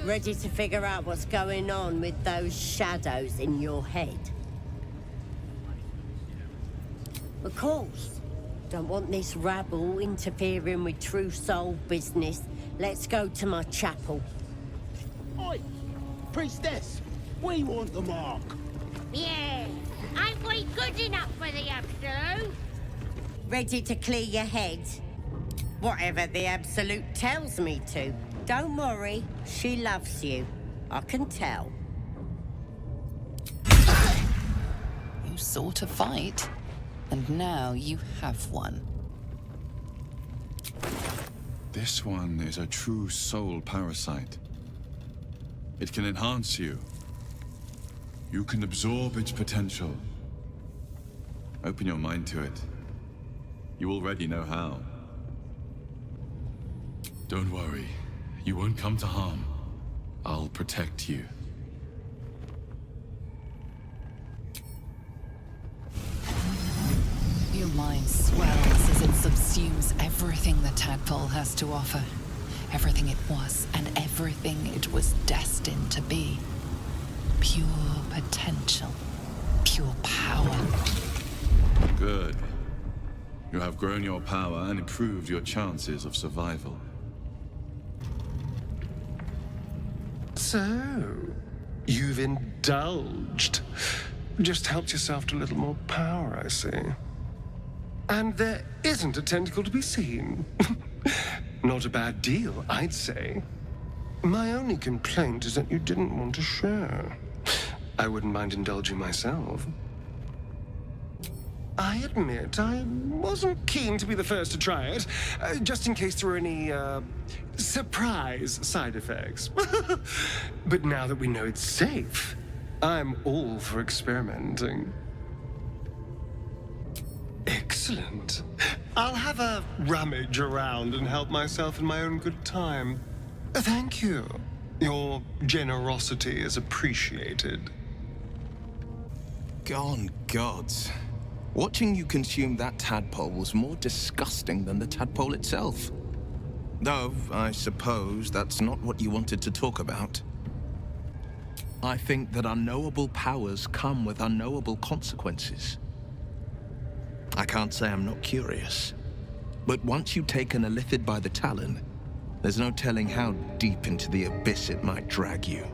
Ready to figure out what's going on with those shadows in your head? Of course. Don't want this rabble interfering with true soul business. Let's go to my chapel. Oi! Priestess! We want the mark! Yeah, ain't we good enough for the Absolute? Ready to clear your head? Whatever the Absolute tells me to. Don't worry, she loves you. I can tell. You sought a fight, and now you have one. This one is a true soul parasite. It can enhance you. You can absorb its potential. Open your mind to it. You already know how. Don't worry. You won't come to harm. I'll protect you. Your mind swells as it subsumes everything the tadpole has to offer. Everything it was and everything it was destined to be. Pure potential. Pure power. Good. You have grown your power and improved your chances of survival. So, you've indulged. Just helped yourself to a little more power, I see. And there isn't a tentacle to be seen. Not a bad deal, I'd say. My only complaint is that you didn't want to share. I wouldn't mind indulging myself. I admit I wasn't keen to be the first to try it, just in case there were any, surprise side effects. But now that we know it's safe, I'm all for experimenting. Excellent. I'll have a rummage around and help myself in my own good time. Thank you. Your generosity is appreciated. Gone gods. Watching you consume that tadpole was more disgusting than the tadpole itself. Though, I suppose that's not what you wanted to talk about. I think that unknowable powers come with unknowable consequences. I can't say I'm not curious, but once you take an illithid by the talon, there's no telling how deep into the abyss it might drag you.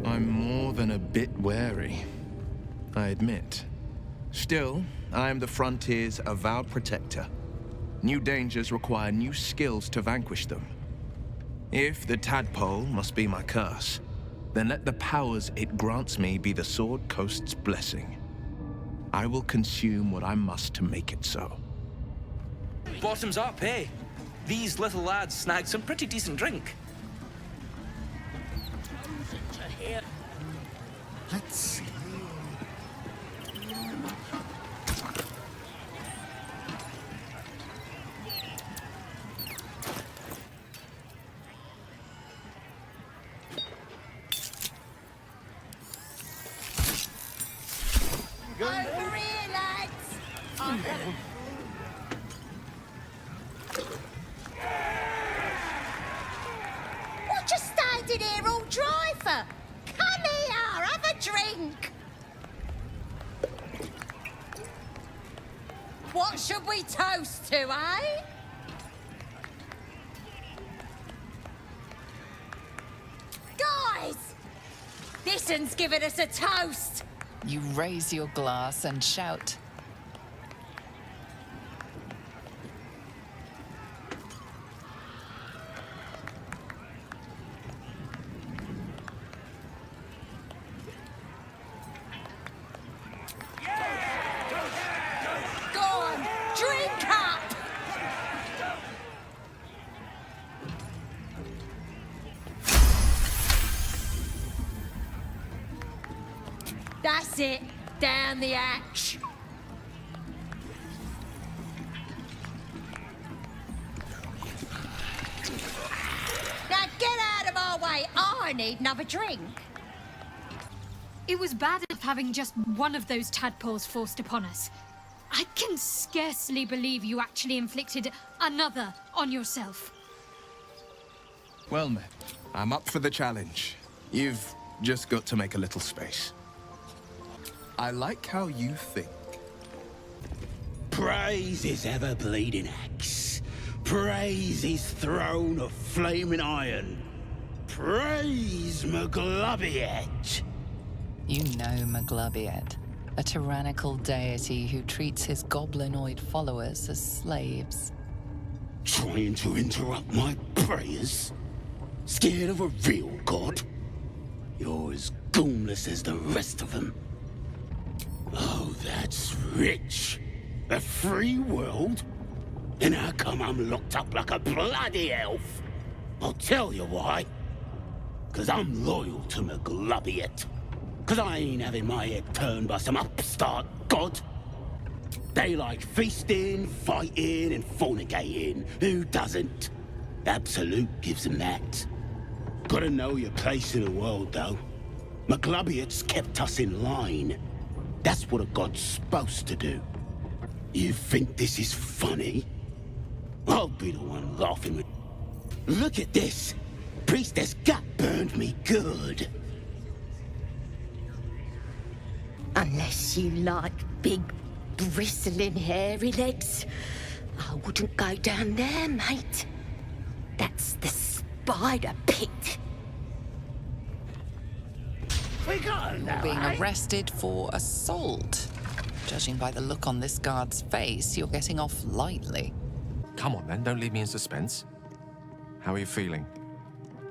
I'm more than a bit wary, I admit. Still, I am the Frontier's avowed protector. New dangers require new skills to vanquish them. If the tadpole must be my curse, then let the powers it grants me be the Sword Coast's blessing. I will consume what I must to make it so. Bottoms up, eh? These little lads snagged some pretty decent drink. Let's see. Over here, lads! What you standing here all dry for? Come here, have a drink! What should we toast to, eh? Guys! This one's giving us a toast! You raise your glass and shout. Go on, drink up! That's it. Down the hatch. Now get out of our way. I need another drink. It was bad enough having just one of those tadpoles forced upon us. I can scarcely believe you actually inflicted another on yourself. Well met. I'm up for the challenge. You've just got to make a little space. I like how you think. Praise his ever-bleeding axe. Praise his throne of flaming iron. Praise Maglobiet. You know Maglobiet, a tyrannical deity who treats his goblinoid followers as slaves. Trying to interrupt my prayers? Scared of a real god? You're as goonless as the rest of them. Oh, that's rich. A free world? And how come I'm locked up like a bloody elf? I'll tell you why. 'Cause I'm loyal to Maglobiet. 'Cause I ain't having my head turned by some upstart god. They like feasting, fighting, and fornicating. Who doesn't? Absolute gives them that. Gotta know your place in the world, though. Maglobiet's kept us in line. That's what a god's supposed to do. You think this is funny? I'll be the one laughing with... Look at this! Priestess gut burned me good. Unless you like big, bristling, hairy legs, I wouldn't go down there, mate. That's the spider pit. You're being arrested for assault. Judging by the look on this guard's face, you're getting off lightly. Come on, then. Don't leave me in suspense. How are you feeling?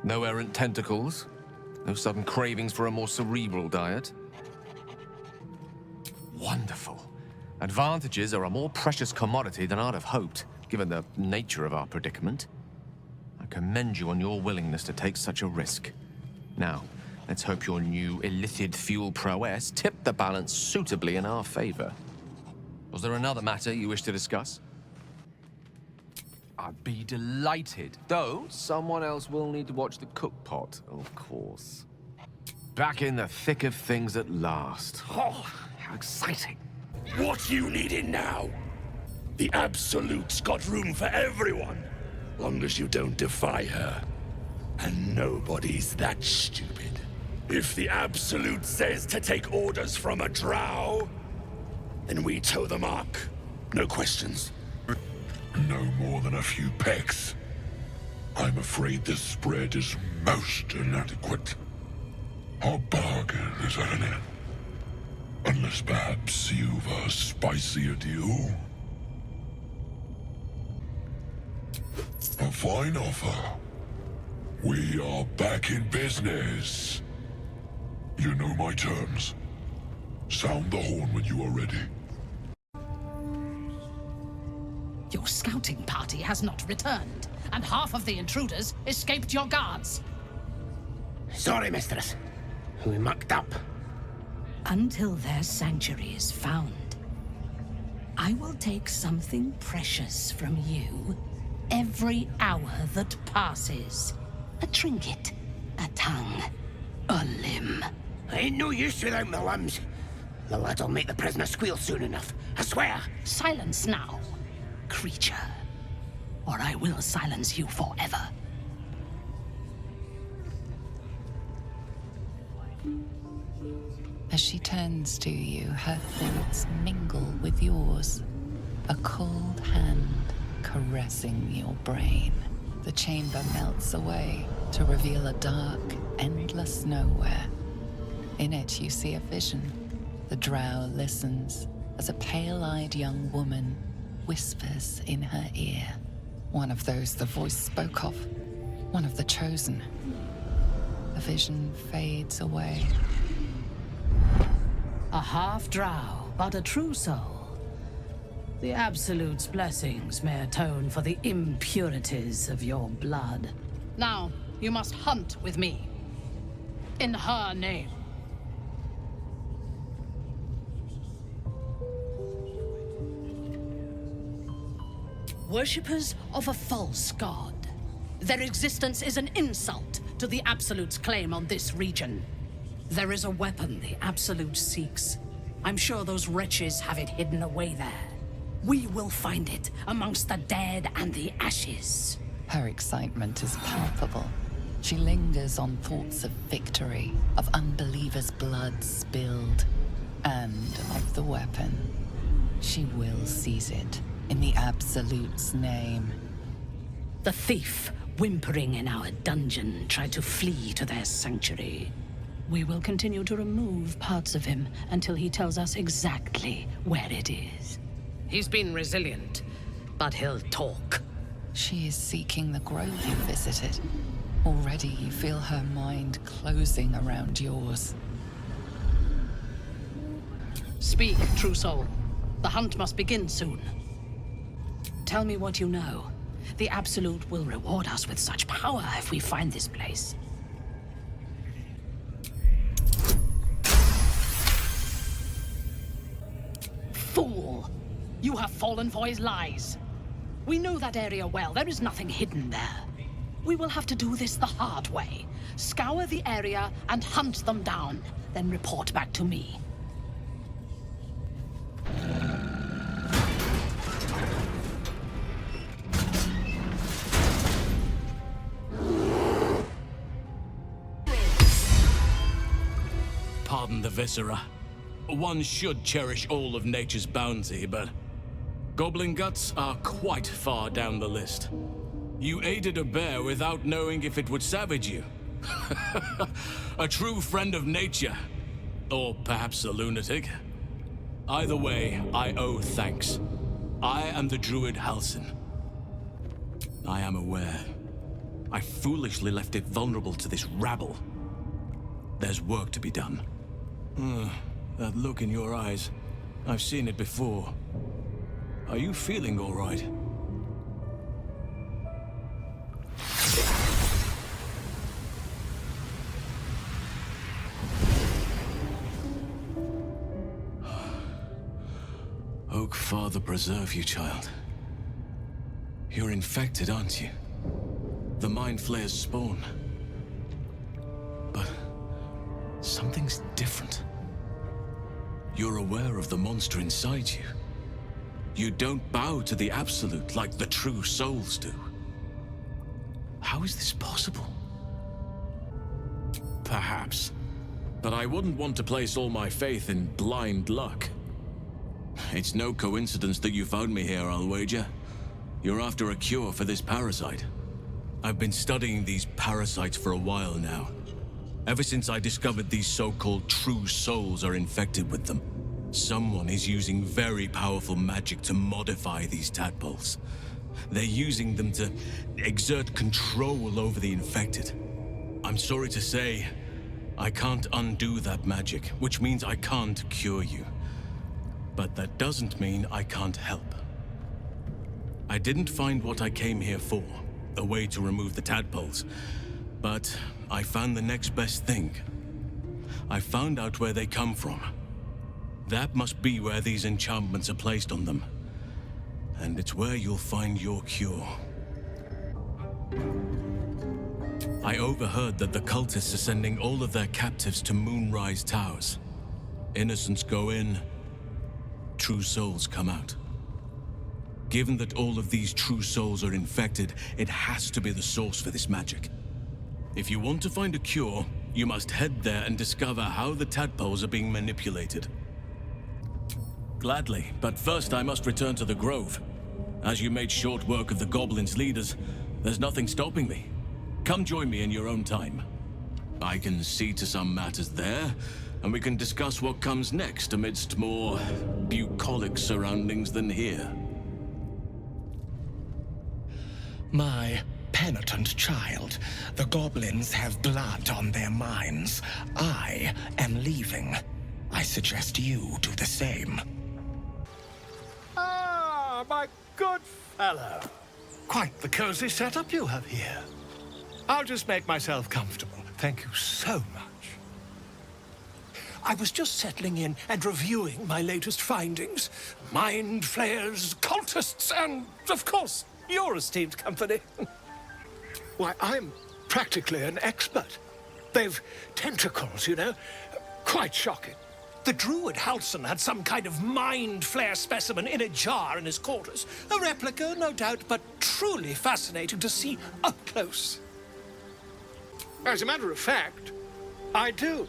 No errant tentacles? No sudden cravings for a more cerebral diet? Wonderful. Advantages are a more precious commodity than I'd have hoped, given the nature of our predicament. I commend you on your willingness to take such a risk. Now, let's hope your new illithid fuel prowess tipped the balance suitably in our favor. Was there another matter you wish to discuss? I'd be delighted, though someone else will need to watch the cookpot, of course. Back in the thick of things at last. Oh, how exciting. What you needing now? The Absolute's got room for everyone, long as you don't defy her. And nobody's that stupid. If the Absolute says to take orders from a drow, then we toe the mark. No questions. No more than a few pecks. I'm afraid this spread is most inadequate. Our bargain is at an end. Unless perhaps you've a spicier deal? A fine offer. We are back in business. You know my terms. Sound the horn when you are ready. Your scouting party has not returned, and half of the intruders escaped your guards. Sorry, mistress. We mucked up. Until their sanctuary is found, I will take something precious from you every hour that passes. A trinket, a tongue, a limb. I ain't no use without my limbs. The lad'll make the prisoner squeal soon enough, I swear. Silence now, creature, or I will silence you forever. As she turns to you, her thoughts mingle with yours. A cold hand caressing your brain. The chamber melts away to reveal a dark, endless nowhere. In it, you see a vision. The drow listens as a pale-eyed young woman whispers in her ear. One of those the voice spoke of. One of the chosen. The vision fades away. A half-drow, but a true soul. The Absolute's blessings may atone for the impurities of your blood. Now, you must hunt with me. In her name. Worshippers of a false god. Their existence is an insult to the Absolute's claim on this region. There is a weapon the Absolute seeks. I'm sure those wretches have it hidden away there. We will find it amongst the dead and the ashes. Her excitement is palpable. She lingers on thoughts of victory, of unbelievers' blood spilled, and of the weapon. She will seize it, in the Absolute's name. The thief, whimpering in our dungeon, tried to flee to their sanctuary. We will continue to remove parts of him until he tells us exactly where it is. He's been resilient, but he'll talk. She is seeking the grove you visited. Already you feel her mind closing around yours. Speak, true soul. The hunt must begin soon. Tell me what you know. The Absolute will reward us with such power if we find this place. Fool! You have fallen for his lies. We know that area well. There is nothing hidden there. We will have to do this the hard way. Scour the area and hunt them down, then report back to me. Pardon the viscera. One should cherish all of nature's bounty, but goblin guts are quite far down the list. You aided a bear without knowing if it would savage you. A true friend of nature. Or perhaps a lunatic. Either way, I owe thanks. I am the druid Halsin. I am aware. I foolishly left it vulnerable to this rabble. There's work to be done. That look in your eyes. I've seen it before. Are you feeling all right? Oak Father preserve you, child. You're infected, aren't you? The Mind Flayer's spawn. But something's different. You're aware of the monster inside you. You don't bow to the Absolute like the true souls do. How is this possible? Perhaps. But I wouldn't want to place all my faith in blind luck. It's no coincidence that you found me here, I'll wager. You're after a cure for this parasite. I've been studying these parasites for a while now. Ever since I discovered these so-called true souls are infected with them. Someone is using very powerful magic to modify these tadpoles. They're using them to exert control over the infected. I'm sorry to say, I can't undo that magic, which means I can't cure you. But that doesn't mean I can't help. I didn't find what I came here for, a way to remove the tadpoles, but I found the next best thing. I found out where they come from. That must be where these enchantments are placed on them. And it's where you'll find your cure. I overheard that the cultists are sending all of their captives to Moonrise Towers. Innocents go in, true souls come out. Given that all of these true souls are infected, it has to be the source for this magic. If you want to find a cure, you must head there and discover how the tadpoles are being manipulated. Gladly, but first I must return to the Grove. As you made short work of the goblins' leaders, there's nothing stopping me. Come join me in your own time. I can see to some matters there, and we can discuss what comes next amidst more bucolic surroundings than here. My penitent child, the goblins have blood on their minds. I am leaving. I suggest you do the same. Ah, my good fellow. Quite the cozy setup you have here. I'll just make myself comfortable. Thank you so much. I was just settling in and reviewing my latest findings. Mind flayers, cultists, and, of course, your esteemed company. Why, I'm practically an expert. They've tentacles, you know. Quite shocking. The druid Halsin had some kind of mind flare specimen in a jar in his quarters. A replica, no doubt, but truly fascinating to see up close. As a matter of fact, I do.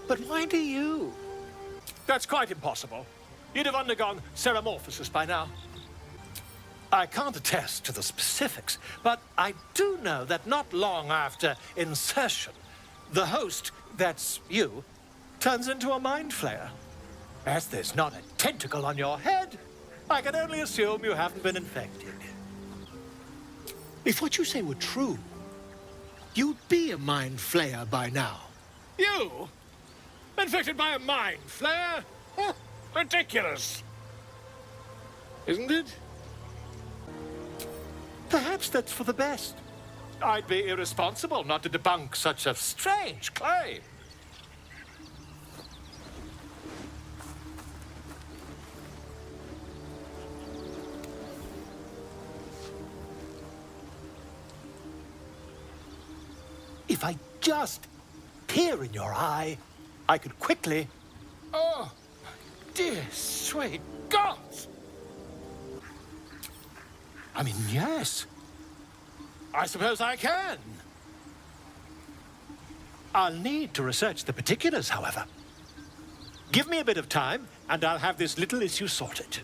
But why do you? That's quite impossible. You'd have undergone ceramorphosis by now. I can't attest to the specifics, but I do know that not long after insertion, the host, that's you, turns into a mind flayer. As there's not a tentacle on your head, I can only assume you haven't been infected. If what you say were true, you'd be a mind flayer by now. You? Infected by a mind flayer? Huh, ridiculous. Isn't it? Perhaps that's for the best. I'd be irresponsible not to debunk such a strange claim. If I just peer in your eye, I could quickly... Oh, my dear sweet gods! I mean, yes. I suppose I can. I'll need to research the particulars, however. Give me a bit of time, and I'll have this little issue sorted.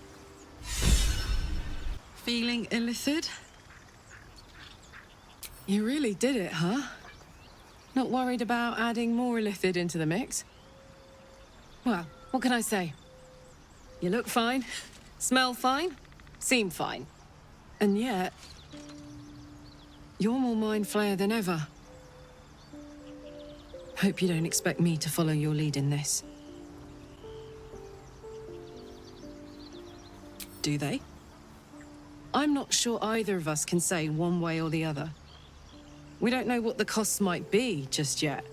Feeling illithid? You really did it, huh? Not worried about adding more illithid into the mix? Well, what can I say? You look fine, smell fine, seem fine. And yet, you're more mind flayer than ever. Hope you don't expect me to follow your lead in this. Do they? I'm not sure either of us can say one way or the other. We don't know what the costs might be just yet.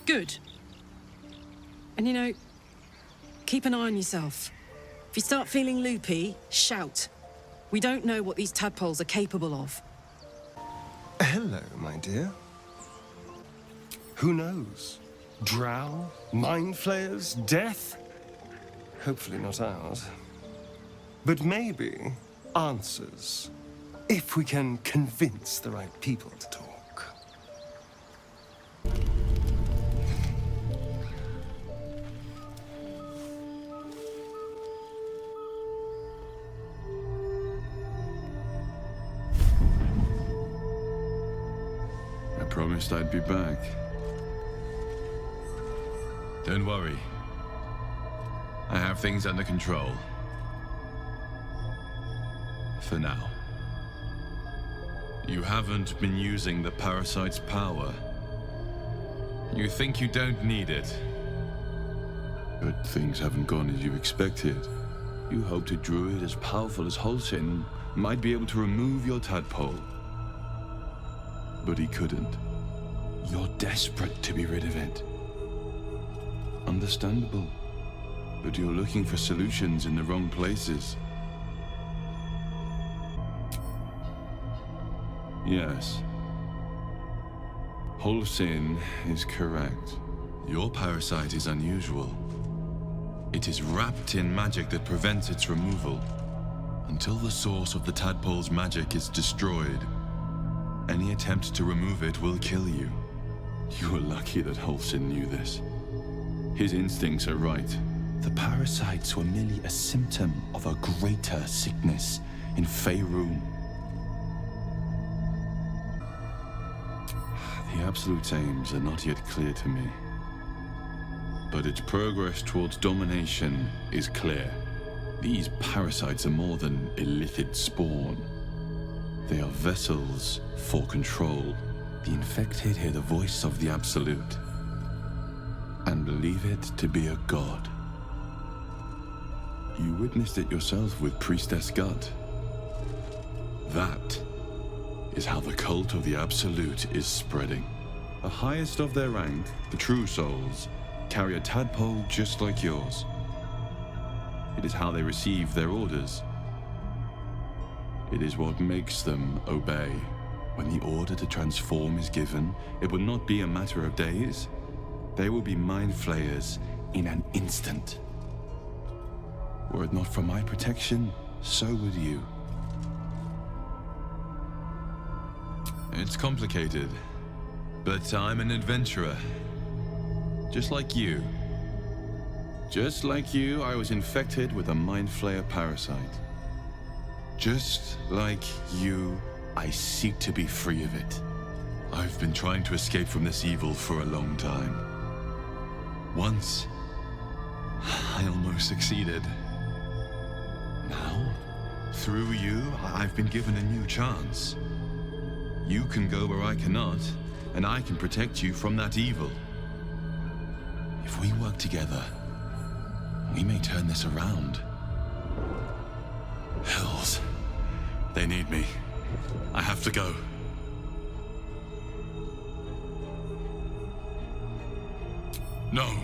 Good. And you know, keep an eye on yourself. If you start feeling loopy, shout. We don't know what these tadpoles are capable of. Hello, my dear. Who knows? Drow? Mind flayers? Death? Hopefully not ours. But maybe answers. If we can convince the right people to talk. I promised I'd be back. Don't worry. I have things under control. For now. You haven't been using the parasite's power. You think you don't need it. But things haven't gone as you expected. You hoped a druid as powerful as Halsin might be able to remove your tadpole. But he couldn't. You're desperate to be rid of it. Understandable. But you're looking for solutions in the wrong places. Yes. Halsin is correct. Your parasite is unusual. It is wrapped in magic that prevents its removal. Until the source of the tadpole's magic is destroyed, any attempt to remove it will kill you. You were lucky that Halsin knew this. His instincts are right. The parasites were merely a symptom of a greater sickness in Faerun. The Absolute's aims are not yet clear to me. But its progress towards domination is clear. These parasites are more than illithid spawn. They are vessels for control. The infected hear the voice of the Absolute and believe it to be a god. You witnessed it yourself with Priestess Gut. That is how the cult of the Absolute is spreading. The highest of their rank, the true souls, carry a tadpole just like yours. It is how they receive their orders. It is what makes them obey. When the order to transform is given, it will not be a matter of days, they will be mind flayers in an instant. Were it not for my protection, so would you. It's complicated, but I'm an adventurer. Just like you. Just like you, I was infected with a mind flayer parasite. Just like you, I seek to be free of it. I've been trying to escape from this evil for a long time. Once, I almost succeeded. Now, through you, I've been given a new chance. You can go where I cannot, and I can protect you from that evil. If we work together, we may turn this around. Hells. They need me. I have to go. No.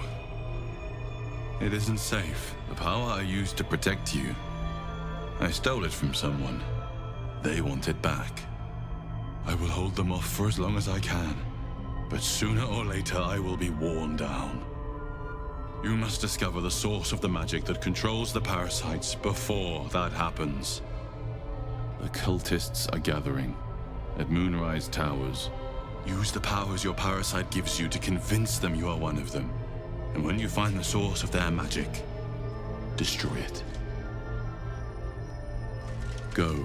It isn't safe. The power I used to protect you, I stole it from someone. They want it back. I will hold them off for as long as I can. But sooner or later, I will be worn down. You must discover the source of the magic that controls the parasites before that happens. The cultists are gathering at Moonrise Towers. Use the powers your parasite gives you to convince them you are one of them. And when you find the source of their magic, destroy it. Go.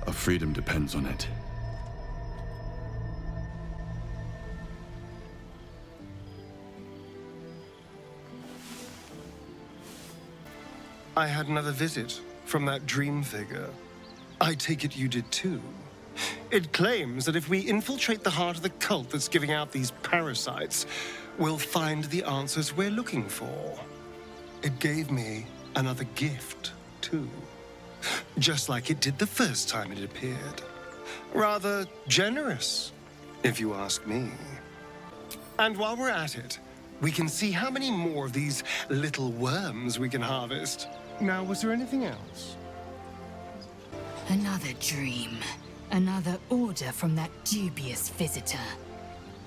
Our freedom depends on it. I had another visit from that dream figure. I take it you did too. It claims that if we infiltrate the heart of the cult that's giving out these parasites, we'll find the answers we're looking for. It gave me another gift, too. Just like it did the first time it appeared. Rather generous, if you ask me. And while we're at it, we can see how many more of these little worms we can harvest. Now, was there anything else? Another dream. Another order from that dubious visitor.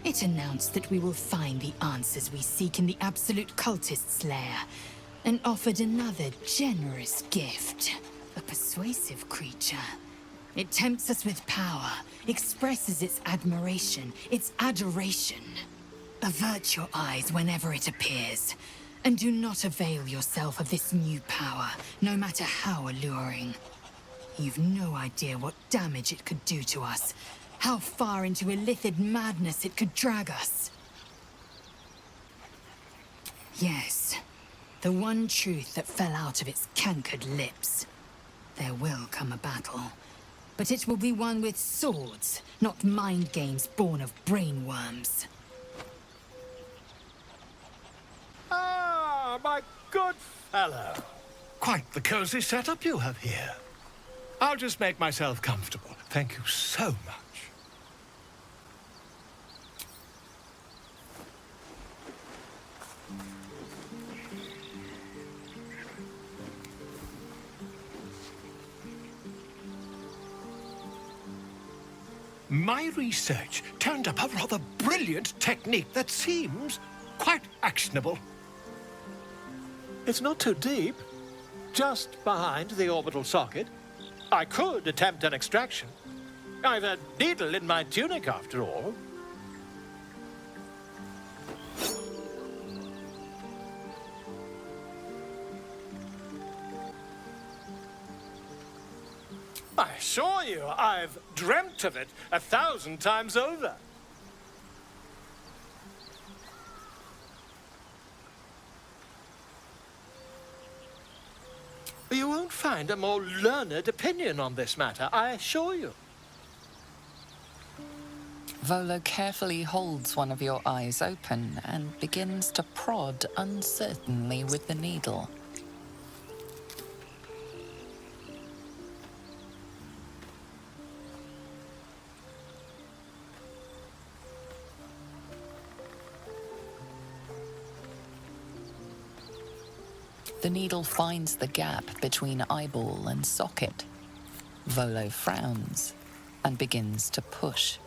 It announced that we will find the answers we seek in the Absolute Cultist's lair, and offered another generous gift. A persuasive creature. It tempts us with power, expresses its admiration, its adoration. Avert your eyes whenever it appears, and do not avail yourself of this new power, no matter how alluring. You've no idea what damage it could do to us, how far into illithid madness it could drag us. Yes, the one truth that fell out of its cankered lips. There will come a battle, but it will be one with swords, not mind games born of brainworms. Ah, my good fellow. Quite the cozy setup you have here. I'll just make myself comfortable. Thank you so much. My research turned up a rather brilliant technique that seems quite actionable. It's not too deep. Just behind the orbital socket. I could attempt an extraction. I've a needle in my tunic, after all. I assure you, I've dreamt of it 1,000 times over. You won't find a more learned opinion on this matter, I assure you. Volo carefully holds one of your eyes open and begins to prod uncertainly with the needle. The needle finds the gap between eyeball and socket. Volo frowns and begins to push.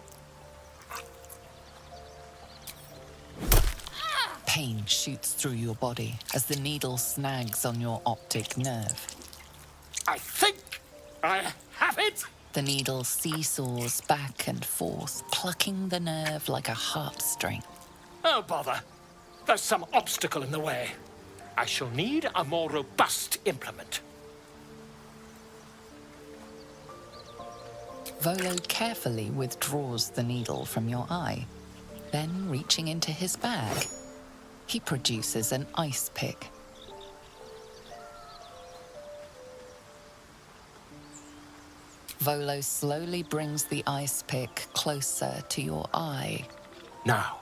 Pain shoots through your body as the needle snags on your optic nerve. I think I have it! The needle seesaws back and forth, plucking the nerve like a harp string. Oh, bother. There's some obstacle in the way. I shall need a more robust implement. Volo carefully withdraws the needle from your eye. Then, reaching into his bag, he produces an ice pick. Volo slowly brings the ice pick closer to your eye. Now.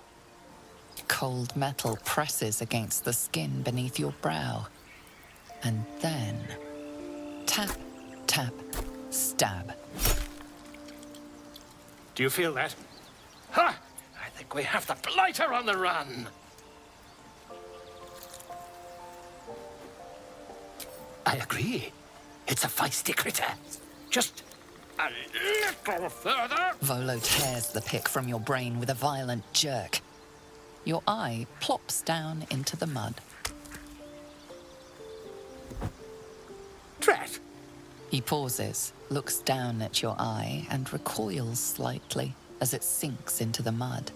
Cold metal presses against the skin beneath your brow. And then, tap, tap, stab. Do you feel that? Ha! I think we have the blighter on the run. I agree. It's a feisty critter. Just a little further. Volo tears the pick from your brain with a violent jerk. Your eye plops down into the mud. Drat! He pauses, looks down at your eye, and recoils slightly as it sinks into the mud.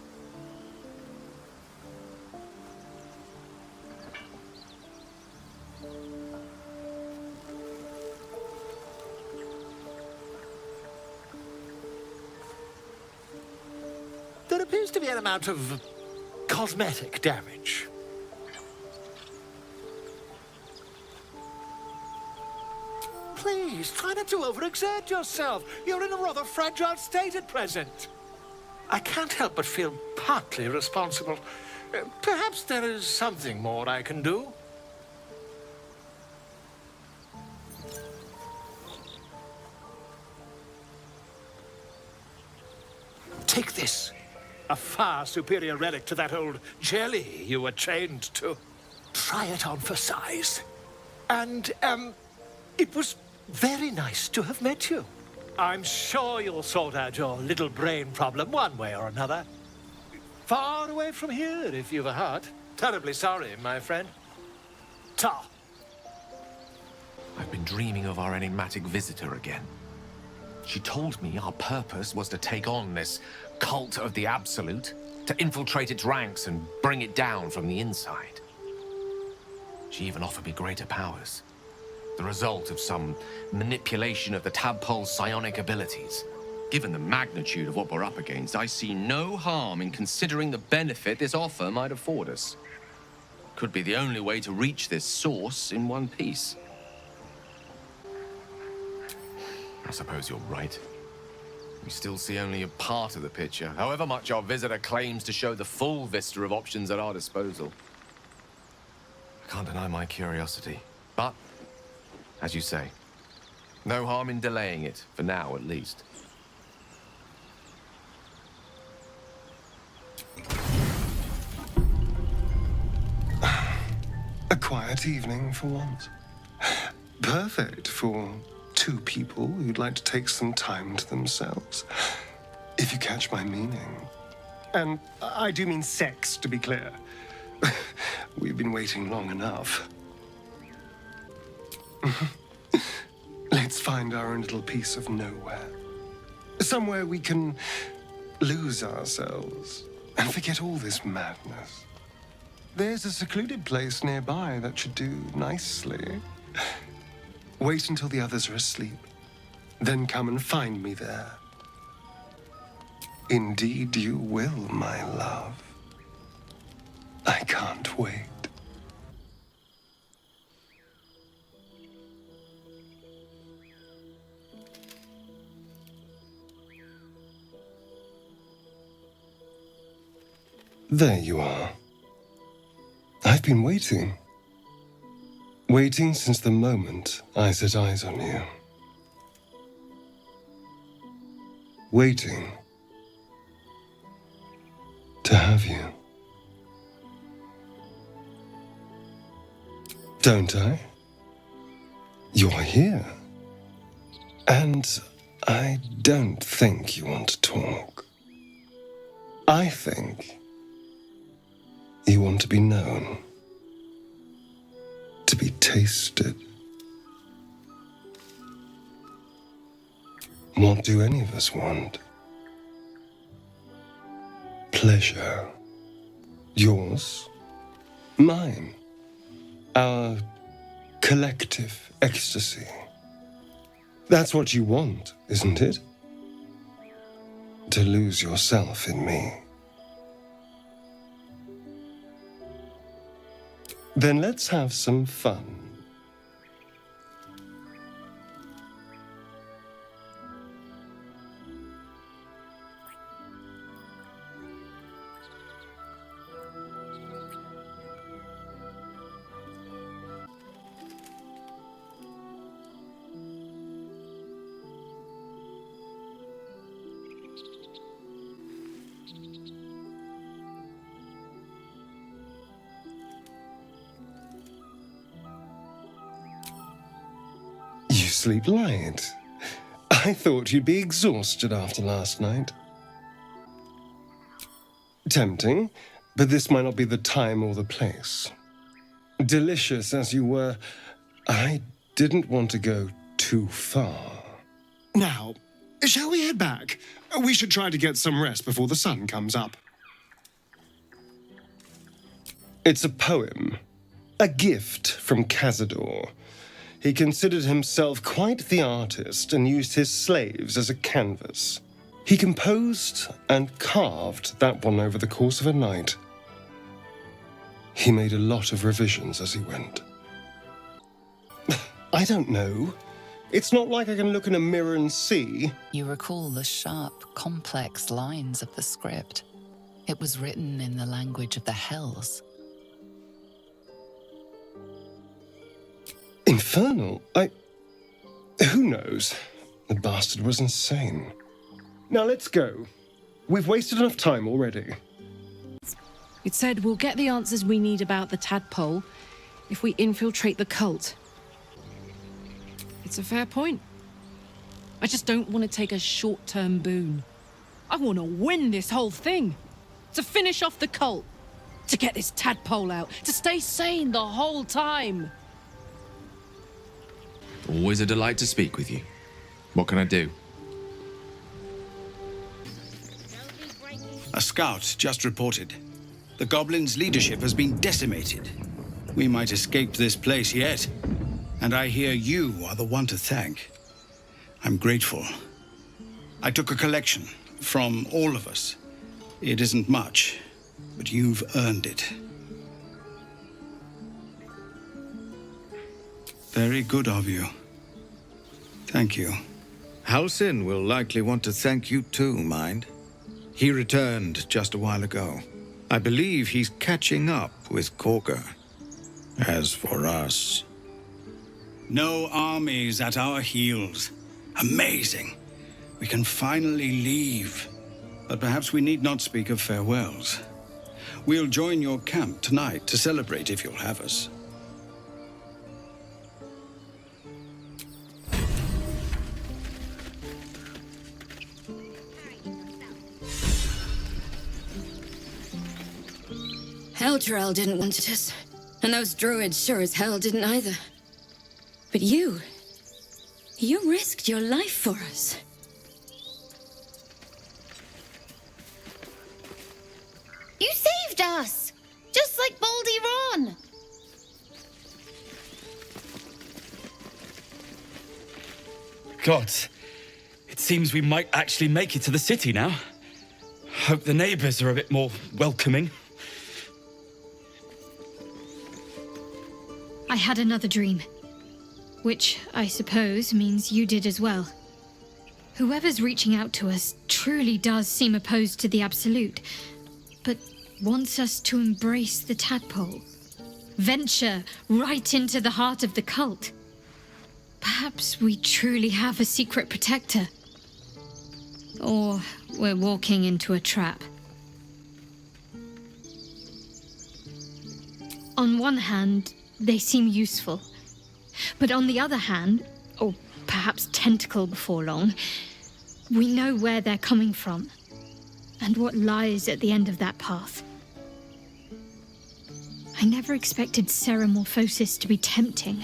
There appears to be an amount of cosmetic damage. Please, try not to overexert yourself. You're in a rather fragile state at present. I can't help but feel partly responsible. Perhaps there is something more I can do. Take this. A far superior relic to that old jelly you were chained to. Try it on for size. And, it was very nice to have met you. I'm sure you'll sort out your little brain problem one way or another. Far away from here, if you've a heart. Terribly sorry, my friend. Ta. I've been dreaming of our enigmatic visitor again. She told me our purpose was to take on this cult of the Absolute, to infiltrate its ranks and bring it down from the inside. She even offered me greater powers, the result of some manipulation of the tadpole's psionic abilities. Given the magnitude of what we're up against, I see no harm in considering the benefit this offer might afford us. Could be the only way to reach this source in one piece. I suppose you're right. We still see only a part of the picture, however much our visitor claims to show the full vista of options at our disposal. I can't deny my curiosity, but, as you say, no harm in delaying it, for now at least. A quiet evening for once. Perfect for two people who'd like to take some time to themselves. If you catch my meaning. And I do mean sex, to be clear. We've been waiting long enough. Let's find our own little piece of nowhere. Somewhere we can lose ourselves and forget all this madness. There's a secluded place nearby that should do nicely. Wait until the others are asleep. Then come and find me there. Indeed you will, my love. I can't wait. There you are. I've been waiting. Waiting since the moment I set eyes on you. Waiting to have you. Don't I? You're here. And I don't think you want to talk. I think You want to be known, to be tasted. What do any of us want? Pleasure. Yours, mine, our collective ecstasy. That's what you want, isn't it? To lose yourself in me. Then let's have some fun. You sleep light. I thought you'd be exhausted after last night. Tempting, but this might not be the time or the place. Delicious as you were, I didn't want to go too far. Now, shall we head back? We should try to get some rest before the sun comes up. It's a poem, a gift from Cazador. He considered himself quite the artist and used his slaves as a canvas. He composed and carved that one over the course of a night. He made a lot of revisions as he went. I don't know. It's not like I can look in a mirror and see. You recall the sharp, complex lines of the script. It was written in the language of the Hells. Infernal? Who knows? The bastard was insane. Now let's go. We've wasted enough time already. It said we'll get the answers we need about the tadpole if we infiltrate the cult. It's a fair point. I just don't want to take a short-term boon. I want to win this whole thing. To finish off the cult. To get this tadpole out. To stay sane the whole time. Always a delight to speak with you. What can I do? A scout just reported. The goblins' leadership has been decimated. We might escape this place yet. And I hear you are the one to thank. I'm grateful. I took a collection from all of us. It isn't much, but you've earned it. Very good of you. Thank you. Halsin will likely want to thank you too, mind. He returned just a while ago. I believe he's catching up with Korga. As for us... No armies at our heels. Amazing. We can finally leave. But perhaps we need not speak of farewells. We'll join your camp tonight to celebrate if you'll have us. Elturel didn't want us, and those druids sure as hell didn't either. But you risked your life for us. You saved us! Just like Baldur. God, it seems we might actually make it to the city now. Hope the neighbors are a bit more welcoming. I had another dream. Which, I suppose, means you did as well. Whoever's reaching out to us truly does seem opposed to the Absolute, but wants us to embrace the tadpole. Venture right into the heart of the cult. Perhaps we truly have a secret protector. Or we're walking into a trap. On one hand, they seem useful. But on the other hand, or perhaps tentacle before long, we know where they're coming from, and what lies at the end of that path. I never expected Ceramorphosis to be tempting.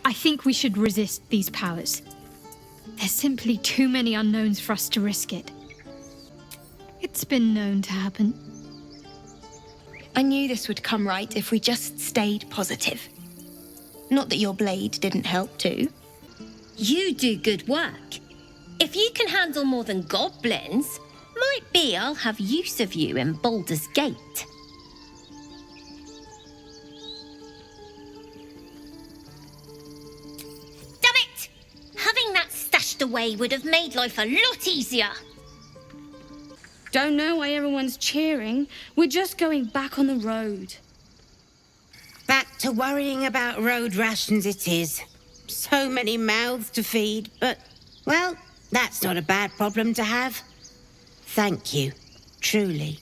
I think we should resist these powers. There's simply too many unknowns for us to risk it. It's been known to happen. I knew this would come right if we just stayed positive. Not that your blade didn't help too. You do good work. If you can handle more than goblins, might be I'll have use of you in Baldur's Gate. Damn it! Having that stashed away would have made life a lot easier. Don't know why everyone's cheering. We're just going back on the road. Back to worrying about road rations it is. So many mouths to feed, but, well, that's not a bad problem to have. Thank you, truly.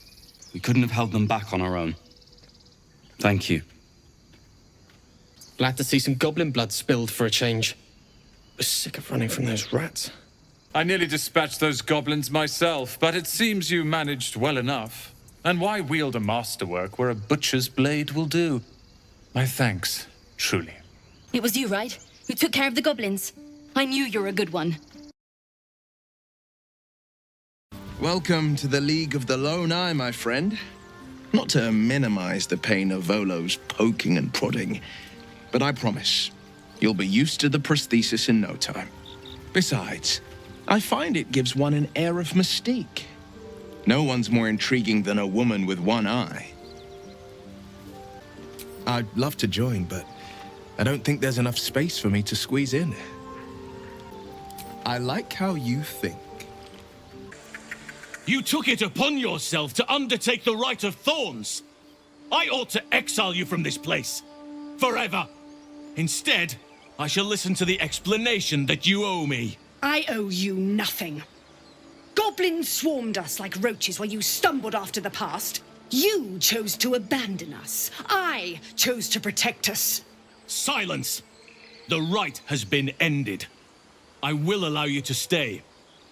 We couldn't have held them back on our own. Thank you. Glad to see some goblin blood spilled for a change. Was sick of running from those rats. I nearly dispatched those goblins myself, but it seems you managed well enough. And why wield a masterwork where a butcher's blade will do? My thanks, truly. It was you, right? Who took care of the goblins. I knew you were a good one. Welcome to the League of the Lone Eye, my friend. Not to minimize the pain of Volo's poking and prodding, but I promise, you'll be used to the prosthesis in no time. Besides, I find it gives one an air of mystique. No one's more intriguing than a woman with one eye. I'd love to join, but I don't think there's enough space for me to squeeze in. I like how you think. You took it upon yourself to undertake the Rite of Thorns. I ought to exile you from this place. Forever. Instead, I shall listen to the explanation that you owe me. I owe you nothing. Goblins swarmed us like roaches while you stumbled after the past. You chose to abandon us. I chose to protect us. Silence! The rite has been ended. I will allow you to stay,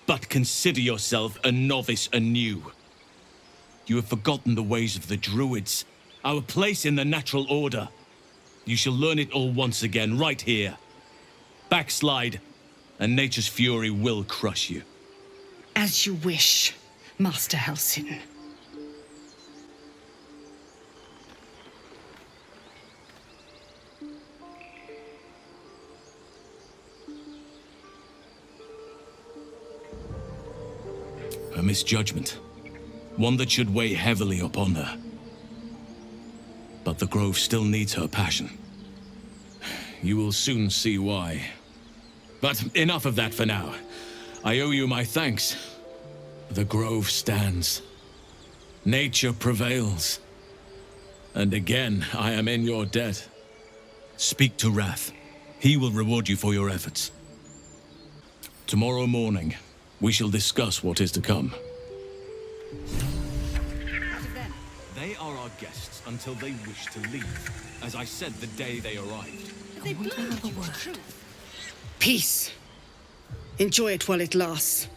but consider yourself a novice anew. You have forgotten the ways of the druids, our place in the natural order. You shall learn it all once again, right here. Backslide, and nature's fury will crush you. As you wish, Master Halsin. A misjudgment. One that should weigh heavily upon her. But the Grove still needs her passion. You will soon see why. But enough of that for now. I owe you my thanks. The Grove stands. Nature prevails. And again, I am in your debt. Speak to Wrath. He will reward you for your efforts. Tomorrow morning, we shall discuss what is to come. They are our guests until they wish to leave, as I said the day they arrived. They blurred you the truth. Peace. Enjoy it while it lasts.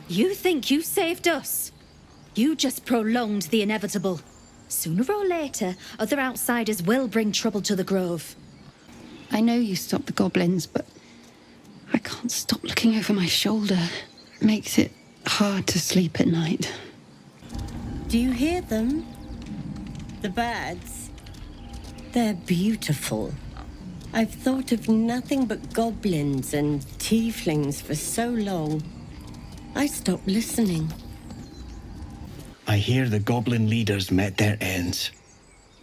You think you saved us? You just prolonged the inevitable. Sooner or later, other outsiders will bring trouble to the Grove. I know you stopped the goblins, but I can't stop looking over my shoulder. It makes it hard to sleep at night. Do you hear them? The birds? They're beautiful. I've thought of nothing but goblins and tieflings for so long. I stopped listening. I hear the goblin leaders met their ends.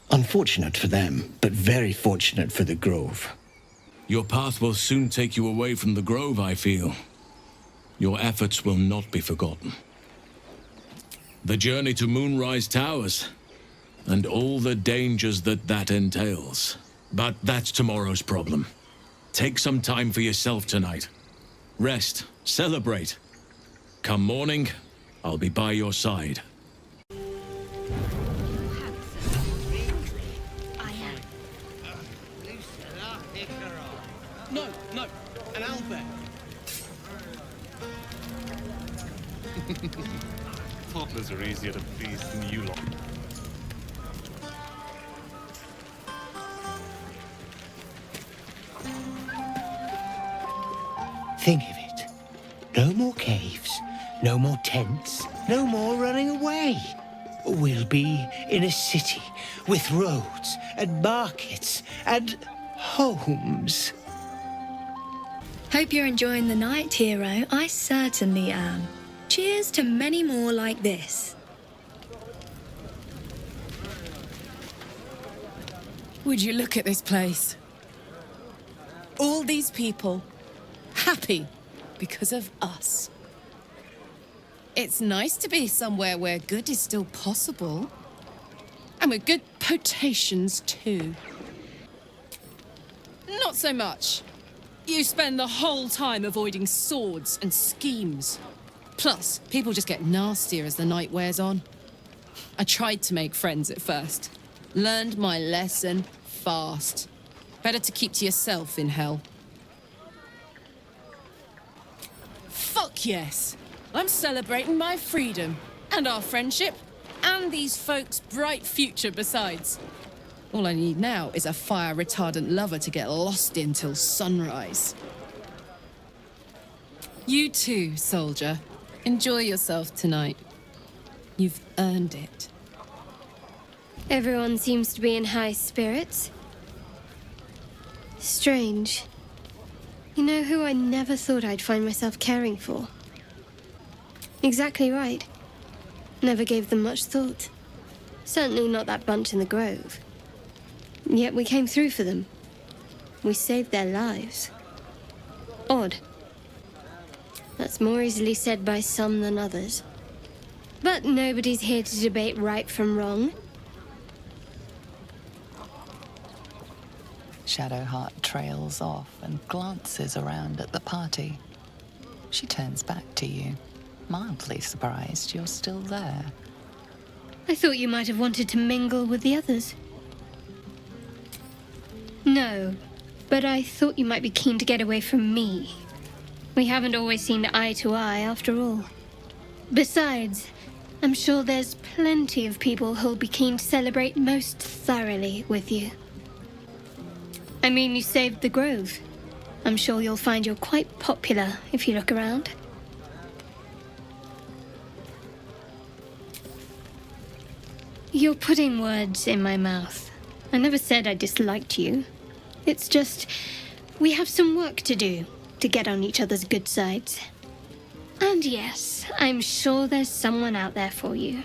Unfortunate for them, but very fortunate for the Grove. Your path will soon take you away from the Grove, I feel. Your efforts will not be forgotten. The journey to Moonrise Towers, and all the dangers that entails. But that's tomorrow's problem. Take some time for yourself tonight. Rest, celebrate. Come morning, I'll be by your side. No, an owlbear. Toddlers are easier to please than you lot. Think of it. No more caves, no more tents, no more running away. We'll be in a city with roads and markets and homes. Hope you're enjoying the night, hero. I certainly am. Cheers to many more like this. Would you look at this place? All these people happy because of us. It's nice to be somewhere where good is still possible. And with good potations, too. Not so much. You spend the whole time avoiding swords and schemes. Plus, people just get nastier as the night wears on. I tried to make friends at first. Learned my lesson fast. Better to keep to yourself in hell. Fuck yes! I'm celebrating my freedom, and our friendship, and these folks' bright future besides. All I need now is a fire-retardant lover to get lost in till sunrise. You too, soldier. Enjoy yourself tonight. You've earned it. Everyone seems to be in high spirits. Strange. You know who I never thought I'd find myself caring for? Exactly right. Never gave them much thought. Certainly not that bunch in the grove. Yet we came through for them. We saved their lives. Odd. That's more easily said by some than others. But nobody's here to debate right from wrong. Shadowheart trails off and glances around at the party. She turns back to you, mildly surprised you're still there. I thought you might have wanted to mingle with the others. No, but I thought you might be keen to get away from me. We haven't always seen eye to eye, after all. Besides, I'm sure there's plenty of people who'll be keen to celebrate most thoroughly with you. I mean, you saved the grove. I'm sure you'll find you're quite popular if you look around. You're putting words in my mouth. I never said I disliked you. It's just, we have some work to do to get on each other's good sides. And yes, I'm sure there's someone out there for you.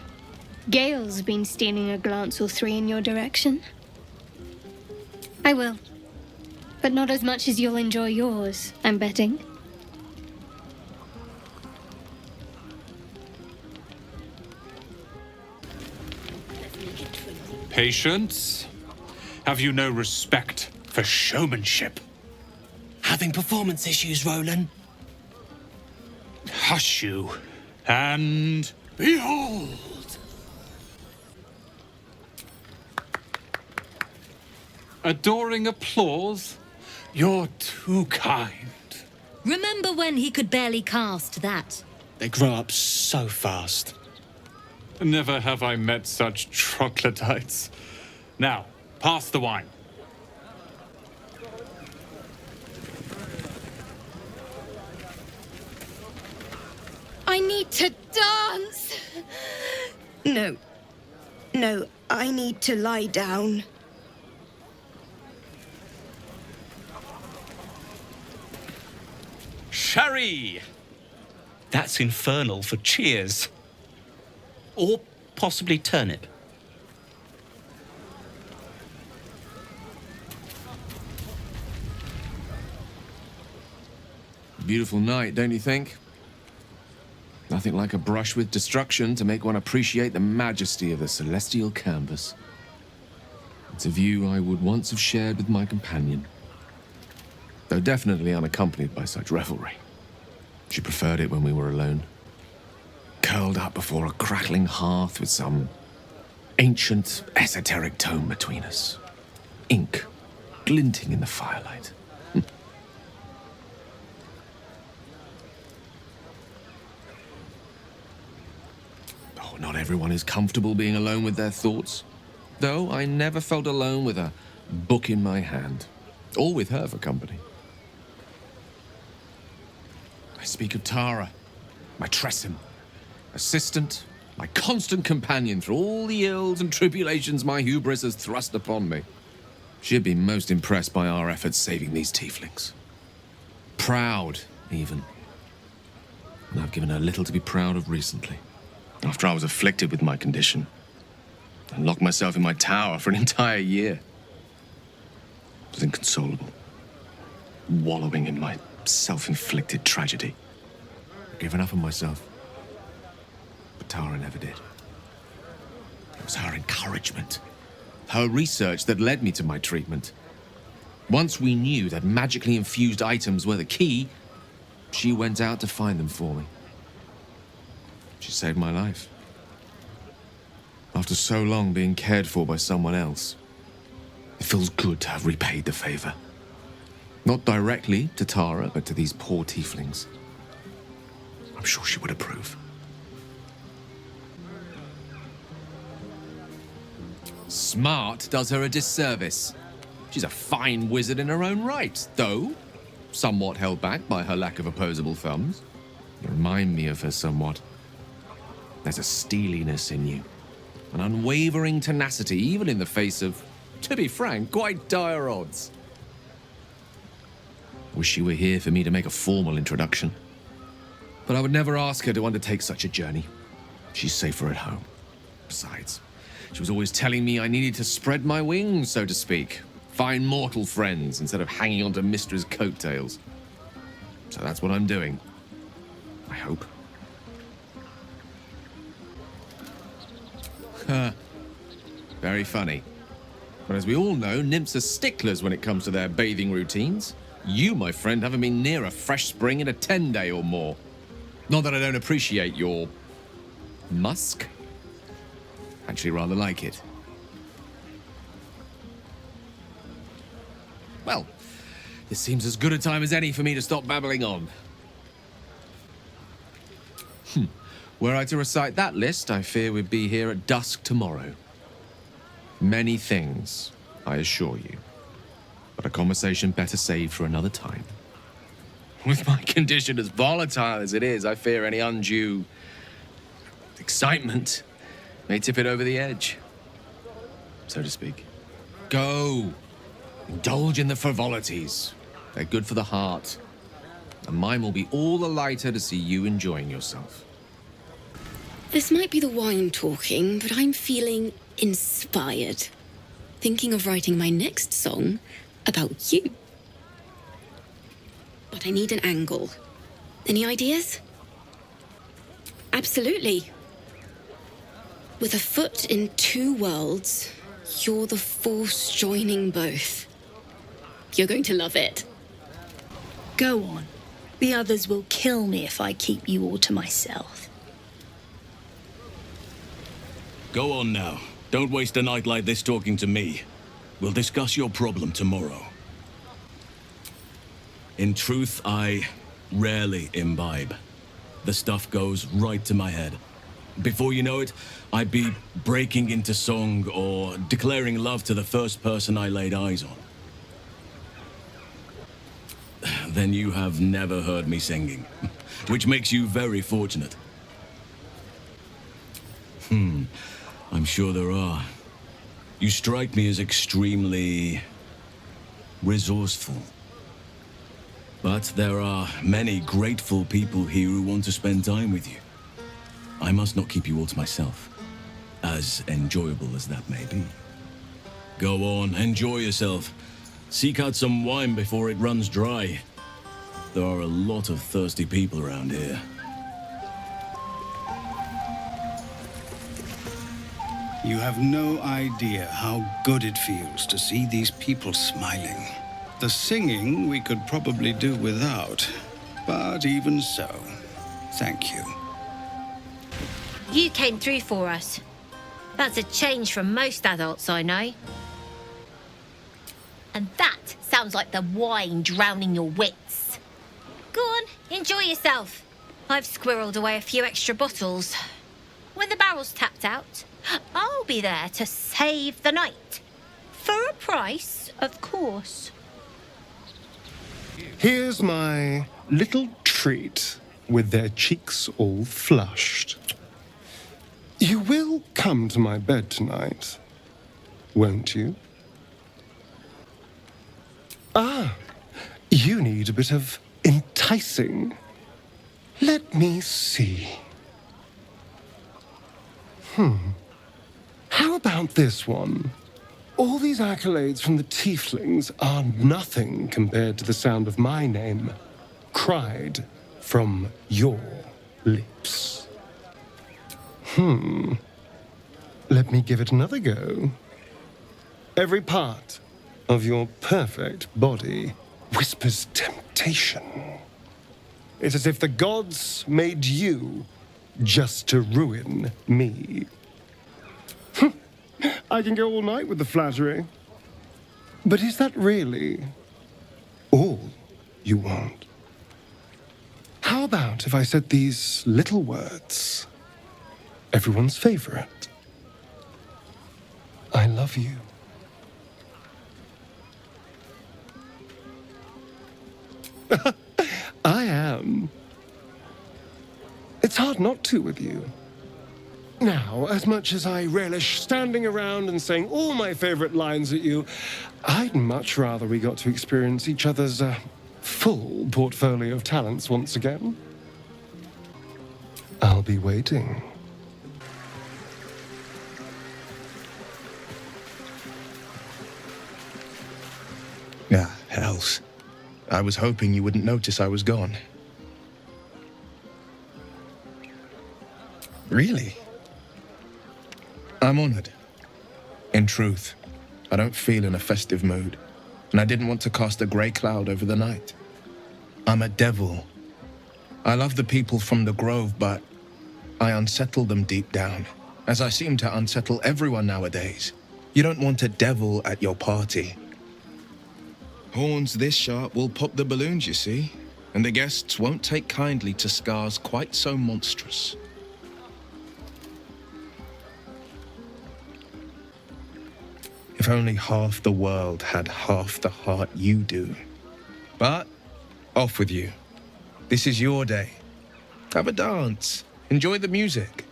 Gale's been stealing a glance or three in your direction. I will. But not as much as you'll enjoy yours, I'm betting. Patience? Have you no respect for showmanship? Having performance issues, Roland? Hush you, and behold! Adoring applause? You're too kind. Remember when he could barely cast that? They grow up so fast. Never have I met such troglodytes. Now, pass the wine. I need to dance! No. No, I need to lie down. Sherry! That's infernal for cheers. Or possibly turnip. Beautiful night, don't you think? Nothing like a brush with destruction to make one appreciate the majesty of the celestial canvas. It's a view I would once have shared with my companion, though definitely unaccompanied by such revelry. She preferred it when we were alone, curled up before a crackling hearth with some ancient, esoteric tome between us. Ink glinting in the firelight. Oh, not everyone is comfortable being alone with their thoughts, though I never felt alone with a book in my hand, or with her for company. speak of Tara, my Tressim, assistant, my constant companion through all the ills and tribulations my hubris has thrust upon me. She'd been most impressed by our efforts saving these tieflings. Proud, even. And I've given her little to be proud of recently. After I was afflicted with my condition, and locked myself in my tower for an entire year. I was inconsolable, wallowing in my self-inflicted tragedy. I gave enough of myself. But Tara never did. It was her encouragement, her research that led me to my treatment. Once we knew that magically infused items were the key, she went out to find them for me. She saved my life. After so long being cared for by someone else, it feels good to have repaid the favor. Not directly to Tara, but to these poor tieflings. I'm sure she would approve. Smart does her a disservice. She's a fine wizard in her own right, though somewhat held back by her lack of opposable thumbs. You remind me of her somewhat. There's a steeliness in you, an unwavering tenacity, even in the face of, to be frank, quite dire odds. Wish she were here for me to make a formal introduction. But I would never ask her to undertake such a journey. She's safer at home. Besides, she was always telling me I needed to spread my wings, so to speak. Find mortal friends instead of hanging onto Mistra's coattails. So that's what I'm doing. I hope. Very funny. But as we all know, nymphs are sticklers when it comes to their bathing routines. You, my friend, haven't been near a fresh spring in a 10-day or more. Not that I don't appreciate your musk. Actually, rather like it. Well, this seems as good a time as any for me to stop babbling on. Were I to recite that list, I fear we'd be here at dusk tomorrow. Many things, I assure you. But a conversation better saved for another time. With my condition as volatile as it is, I fear any undue excitement may tip it over the edge, so to speak. Go. Indulge in the frivolities. They're good for the heart. And mine will be all the lighter to see you enjoying yourself. This might be the wine talking, but I'm feeling inspired. Thinking of writing my next song about you. But I need an angle. Any ideas? Absolutely. With a foot in two worlds, you're the force joining both. You're going to love it. Go on. The others will kill me if I keep you all to myself. Go on now. Don't waste a night like this talking to me. We'll discuss your problem tomorrow. In truth, I rarely imbibe. The stuff goes right to my head. Before you know it, I'd be breaking into song or declaring love to the first person I laid eyes on. Then you have never heard me singing, which makes you very fortunate. I'm sure there are. You strike me as extremely resourceful. But there are many grateful people here who want to spend time with you. I must not keep you all to myself, as enjoyable as that may be. Go on, enjoy yourself. Seek out some wine before it runs dry. There are a lot of thirsty people around here. You have no idea how good it feels to see these people smiling. The singing we could probably do without, but even so, thank you. You came through for us. That's a change from most adults I know. And that sounds like the wine drowning your wits. Go on, enjoy yourself. I've squirreled away a few extra bottles. When the barrel's tapped out, I'll be there to save the night. For a price, of course. Here's my little treat with their cheeks all flushed. You will come to my bed tonight, won't you? Ah, you need a bit of enticing. Let me see. How about this one? All these accolades from the tieflings are nothing compared to the sound of my name, cried from your lips. Let me give it another go. Every part of your perfect body whispers temptation. It's as if the gods made you just to ruin me. I can go all night with the flattery. But is that really all you want? How about if I said these little words? Everyone's favorite. I love you. I am. It's hard not to with you. Now, as much as I relish standing around and saying all my favorite lines at you, I'd much rather we got to experience each other's full portfolio of talents once again. I'll be waiting. Ah, hells. I was hoping you wouldn't notice I was gone. Really? I'm honored. In truth, I don't feel in a festive mood, and I didn't want to cast a grey cloud over the night. I'm a devil. I love the people from the Grove, but I unsettle them deep down, as I seem to unsettle everyone nowadays. You don't want a devil at your party. Horns this sharp will pop the balloons, you see, and the guests won't take kindly to scars quite so monstrous. If only half the world had half the heart you do. But, off with you. This is your day. Have a dance. Enjoy the music.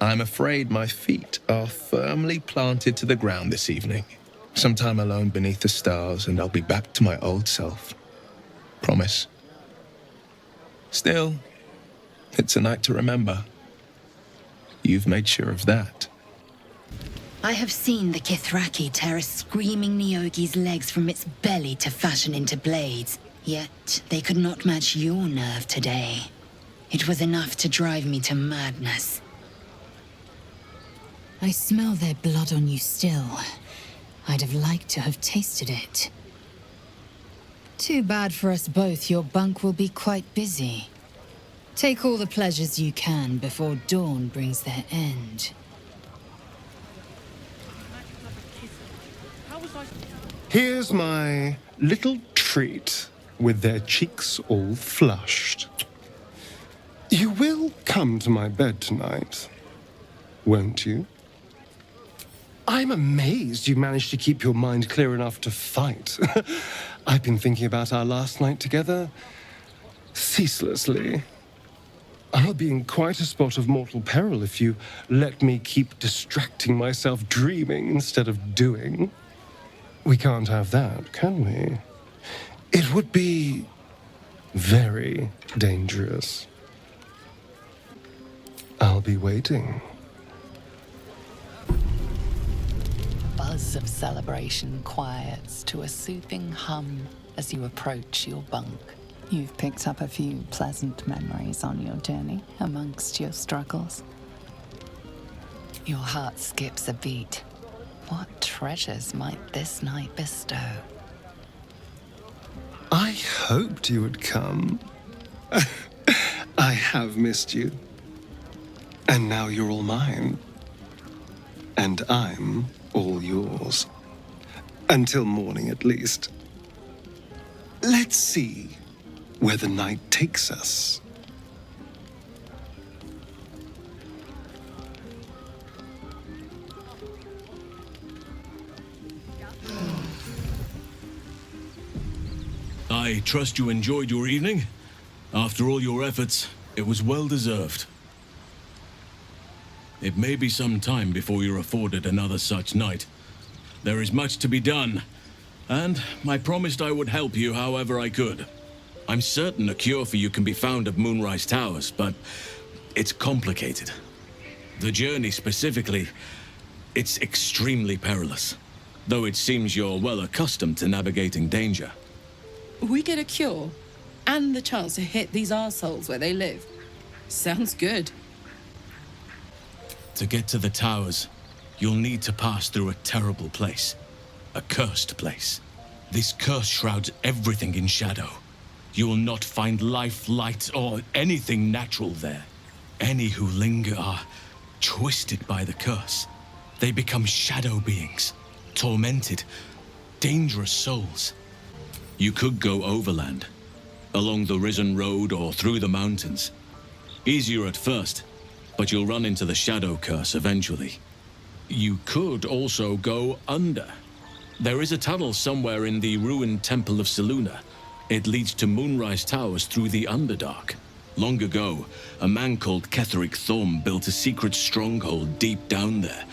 I'm afraid my feet are firmly planted to the ground this evening. Some time alone beneath the stars, and I'll be back to my old self. Promise. Still, it's a night to remember. You've made sure of that. I have seen the Kithraki tear a screaming Neogi's legs from its belly to fashion into blades, yet they could not match your nerve today. It was enough to drive me to madness. I smell their blood on you still. I'd have liked to have tasted it. Too bad for us both, your bunk will be quite busy. Take all the pleasures you can before dawn brings their end. Here's my little treat with their cheeks all flushed. You will come to my bed tonight, won't you? I'm amazed you managed to keep your mind clear enough to fight. I've been thinking about our last night together ceaselessly. I'll be in quite a spot of mortal peril if you let me keep distracting myself dreaming instead of doing. We can't have that, can we? It would be very dangerous. I'll be waiting. Buzz of celebration quiets to a soothing hum as you approach your bunk. You've picked up a few pleasant memories on your journey amongst your struggles. Your heart skips a beat. What treasures might this night bestow? I hoped you would come. I have missed you. And now you're all mine. And I'm all yours. Until morning, at least. Let's see where the night takes us. I trust you enjoyed your evening. After all your efforts, it was well deserved. It may be some time before you're afforded another such night. There is much to be done, and I promised I would help you however I could. I'm certain a cure for you can be found at Moonrise Towers, but it's complicated. The journey specifically, it's extremely perilous, though it seems you're well accustomed to navigating danger. We get a cure and the chance to hit these arseholes where they live. Sounds good. To get to the towers, you'll need to pass through a terrible place. A cursed place. This curse shrouds everything in shadow. You will not find life, light, or anything natural there. Any who linger are twisted by the curse. They become shadow beings, tormented, dangerous souls. You could go overland, along the Risen Road or through the mountains. Easier at first, but you'll run into the shadow curse eventually. You could also go under. There is a tunnel somewhere in the ruined Temple of Selûne. It leads to Moonrise Towers through the Underdark. Long ago, a man called Ketheric Thorm built a secret stronghold deep down there,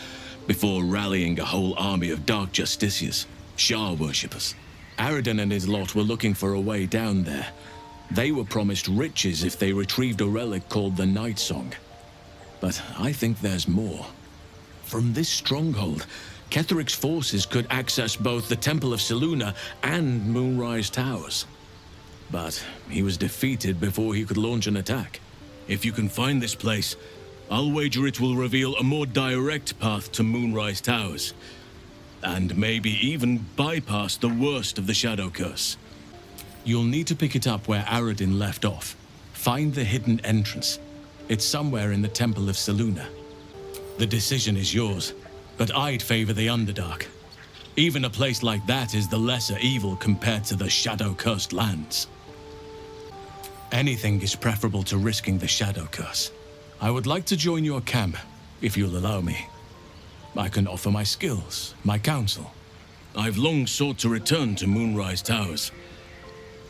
before rallying a whole army of Dark Justiciars, Shah worshippers. Aradin and his lot were looking for a way down there. They were promised riches if they retrieved a relic called the Night Song. But I think there's more. From this stronghold, Ketheric's forces could access both the Temple of Selûne and Moonrise Towers. But he was defeated before he could launch an attack. If you can find this place, I'll wager it will reveal a more direct path to Moonrise Towers. And maybe even bypass the worst of the Shadow Curse. You'll need to pick it up where Aradin left off. Find the hidden entrance. It's somewhere in the Temple of Selûne. The decision is yours, but I'd favor the Underdark. Even a place like that is the lesser evil compared to the Shadow-cursed lands. Anything is preferable to risking the Shadow Curse. I would like to join your camp, if you'll allow me. I can offer my skills, my counsel. I've long sought to return to Moonrise Towers.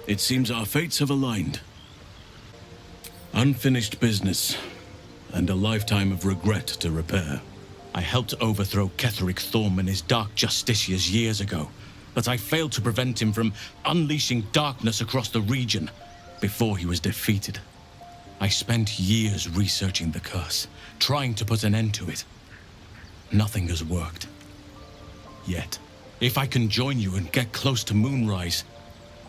It seems our fates have aligned. Unfinished business, and a lifetime of regret to repair. I helped overthrow Ketheric Thorm and his Dark Justiciars years ago, but I failed to prevent him from unleashing darkness across the region before he was defeated. I spent years researching the curse, trying to put an end to it. Nothing has worked. Yet, if I can join you and get close to Moonrise,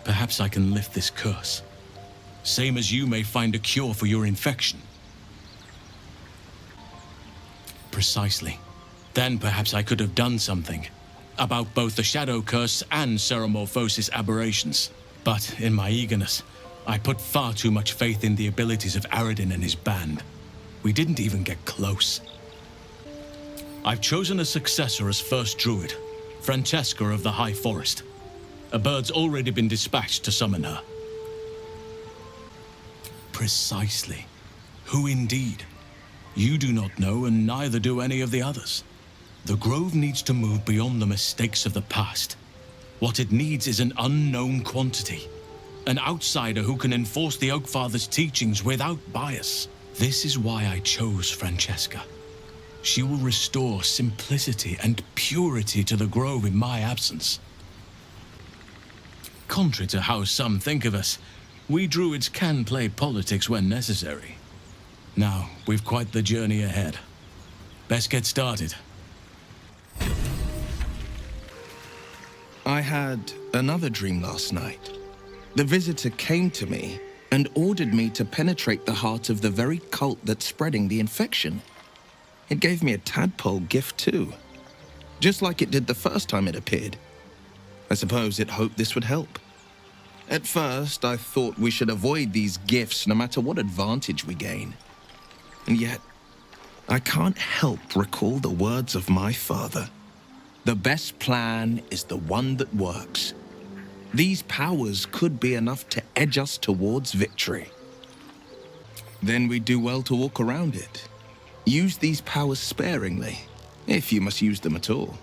perhaps I can lift this curse. Same as you may find a cure for your infection. Precisely. Then perhaps I could have done something about both the Shadow Curse and Ceramorphosis aberrations. But in my eagerness, I put far too much faith in the abilities of Aradin and his band. We didn't even get close. I've chosen a successor as first druid, Francesca of the High Forest. A bird's already been dispatched to summon her. Precisely. Who indeed? You do not know, and neither do any of the others. The Grove needs to move beyond the mistakes of the past. What it needs is an unknown quantity. An outsider who can enforce the Oakfather's teachings without bias. This is why I chose Francesca. She will restore simplicity and purity to the Grove in my absence. Contrary to how some think of us, we druids can play politics when necessary. Now, we've quite the journey ahead. Best get started. I had another dream last night. The visitor came to me and ordered me to penetrate the heart of the very cult that's spreading the infection. It gave me a tadpole gift too, just like it did the first time it appeared. I suppose it hoped this would help. At first, I thought we should avoid these gifts no matter what advantage we gain. And yet, I can't help recall the words of my father. The best plan is the one that works. These powers could be enough to edge us towards victory. Then we'd do well to walk around it. Use these powers sparingly, if you must use them at all.